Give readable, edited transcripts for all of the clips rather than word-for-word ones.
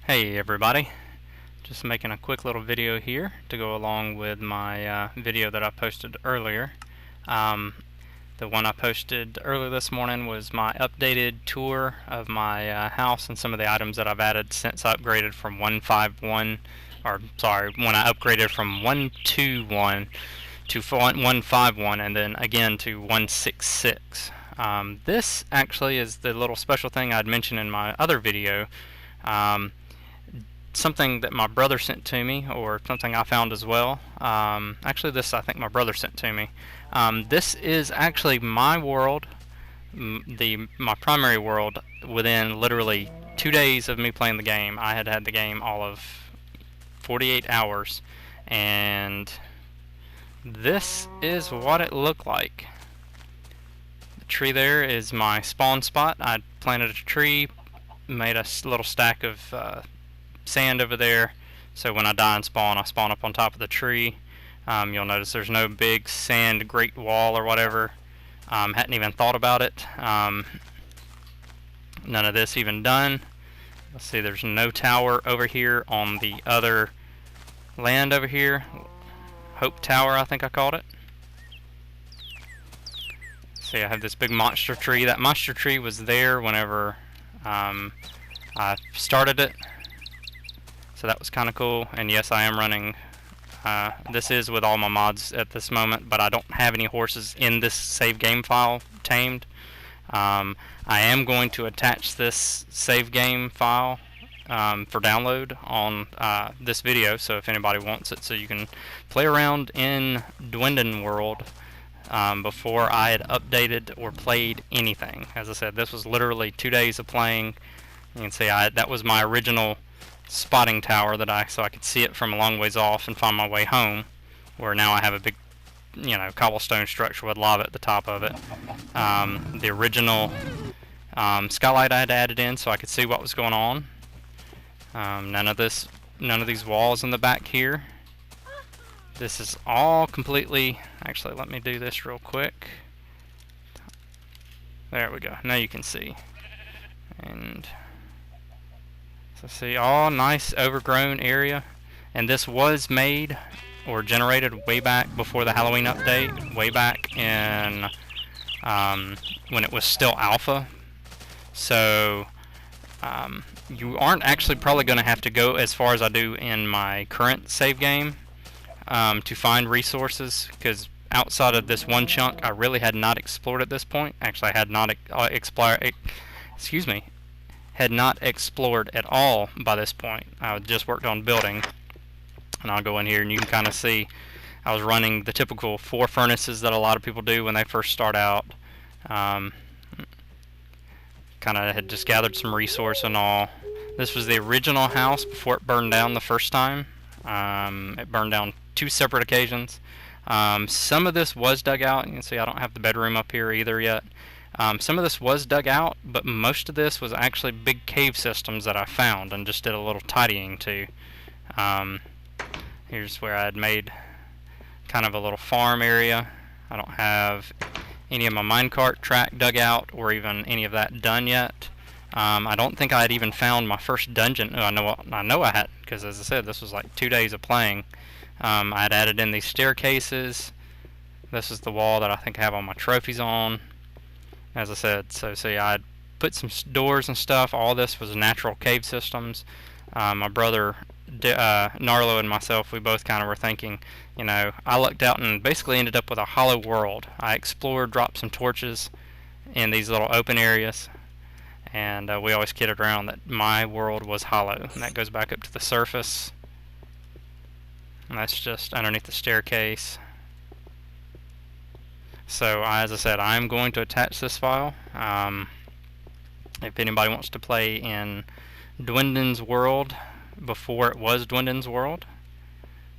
Hey everybody, just making a quick little video here to go along with my video that I posted earlier. The one I posted earlier this morning was my updated tour of my house and some of the items that I've added since I upgraded from 151, or sorry, when I upgraded from 121 to 151 and then again to 166. This actually is the little special thing I'd mentioned in my other video. Something that my brother sent to me, or something I found as well. Actually, this I think my brother sent to me. This is actually my world, my primary world, within literally 2 days of me playing the game. I had the game all of 48 hours, and this is what it looked like. The tree there is my spawn spot. I planted a tree, made a little stack of sand over there, so when I die and spawn, I spawn up on top of the tree. You'll notice there's no big sand great wall or whatever. Hadn't even thought about it. None of this even done. Let's see, there's no tower over here on the other land over here. Hope Tower, I think I called it. See, I have this big monster tree. That monster tree was there whenever I started it. So that was kind of cool, and yes, I am running, this is with all my mods at this moment, but I don't have any horses in this save game file tamed. I am going to attach this save game file for download on this video, so if anybody wants it, so you can play around in Dwenden world before I had updated or played anything. As I said, this was literally 2 days of playing. You can see that was my original spotting tower so I could see it from a long ways off and find my way home, where now I have a big, cobblestone structure with lava at the top of it. The original skylight I had added in so I could see what was going on. None of these walls in the back here. This is all completely, actually let me do this real quick. There we go, now you can see. And so see, all nice overgrown area, and this was made or generated way back before the Halloween update, way back in when it was still alpha. So you aren't actually probably going to have to go as far as I do in my current save game to find resources, because outside of this one chunk I really had not explored at this point. Actually, I had not had not explored at all by this point. I just worked on building, and I'll go in here and you can kind of see I was running the typical 4 furnaces that a lot of people do when they first start out. Kind of had just gathered some resource and all. This was the original house before it burned down the first time. It burned down 2 separate occasions. Some of this was dug out. You can see I don't have the bedroom up here either yet. Some of this was dug out, but most of this was actually big cave systems that I found and just did a little tidying to. Here's where I had made kind of a little farm area. I don't have any of my minecart track dug out or even any of that done yet. I don't think I had even found my first dungeon. I know I hadn't, because as I said, this was like 2 days of playing. I had added in these staircases. This is the wall that I think I have all my trophies on. As I said, so see, I put some doors and stuff. All this was natural cave systems. My brother Narlo and myself, we both kind of were thinking, I looked out and basically ended up with a hollow world. I explored, dropped some torches in these little open areas, and we always kidded around that my world was hollow, and that goes back up to the surface, and that's just underneath the staircase. So as I said, I'm going to attach this file. If anybody wants to play in Dwenden's world before it was Dwenden's world,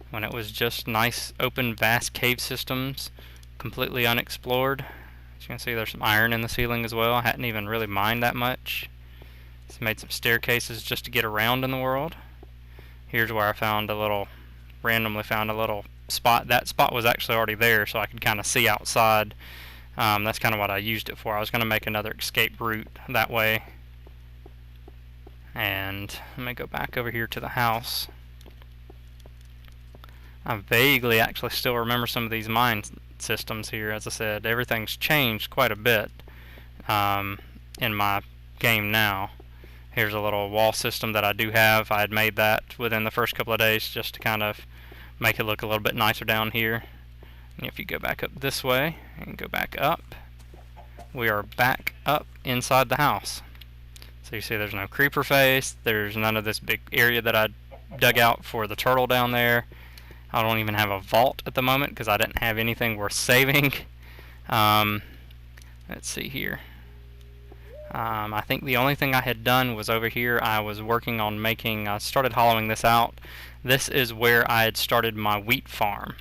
when it was just nice open vast cave systems completely unexplored. As you can see, there's some iron in the ceiling as well. I hadn't even really mined that much. Just made some staircases just to get around in the world. Here's where I randomly found a little spot. That spot was actually already there, so I could kind of see outside. That's kind of what I used it for. I was going to make another escape route that way. And let me go back over here to the house. I vaguely actually still remember some of these mine systems here. As I said, everything's changed quite a bit in my game now. Here's a little wall system that I do have. I had made that within the first couple of days just to kind of make it look a little bit nicer down here. And if you go back up this way and go back up, we are back up inside the house. So you see there's no creeper face, there's none of this big area that I dug out for the turtle down there. I don't even have a vault at the moment because I didn't have anything worth saving. Let's see here. I think the only thing I had done was over here I was working on making, I started hollowing this out. This is where I had started my wheat farm.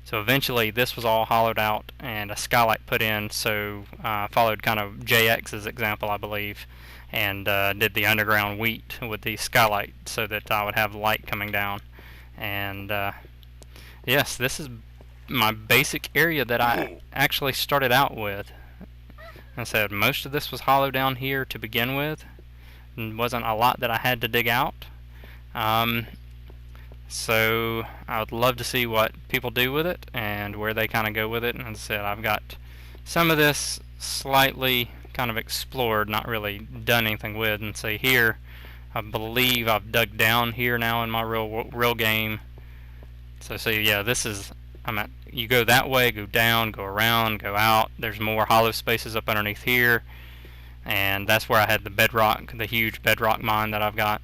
So eventually this was all hollowed out and a skylight put in, so I followed kind of JX's example, I believe, and did the underground wheat with the skylight so that I would have light coming down. And yes, this is my basic area that I actually started out with. I said most of this was hollow down here to begin with, and wasn't a lot that I had to dig out. So I would love to see what people do with it and where they kind of go with it. And as I said, I've got some of this slightly kind of explored, not really done anything with. And say here, I believe I've dug down here now in my real game. So see, yeah, this is, you go that way, go down, go around, go out. There's more hollow spaces up underneath here, and that's where I had the bedrock, the huge bedrock mine that I've got.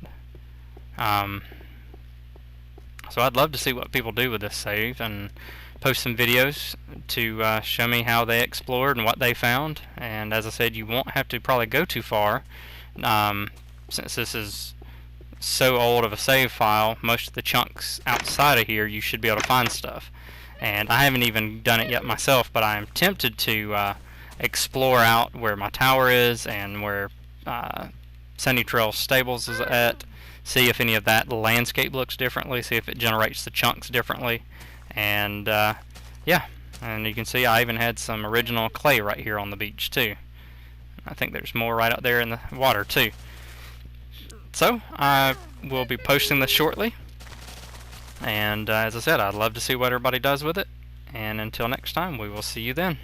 So I'd love to see what people do with this save and post some videos to show me how they explored and what they found. And as I said, you won't have to probably go too far, since this is so old of a save file. Most of the chunks outside of here you should be able to find stuff, and I haven't even done it yet myself, but I am tempted to explore out where my tower is and where Sunny Trail Stables is at, see if any of that landscape looks differently, see if it generates the chunks differently. And yeah, and you can see I even had some original clay right here on the beach too. I think there's more right out there in the water too. So I will be posting this shortly, and as I said, I'd love to see what everybody does with it, and until next time, we will see you then.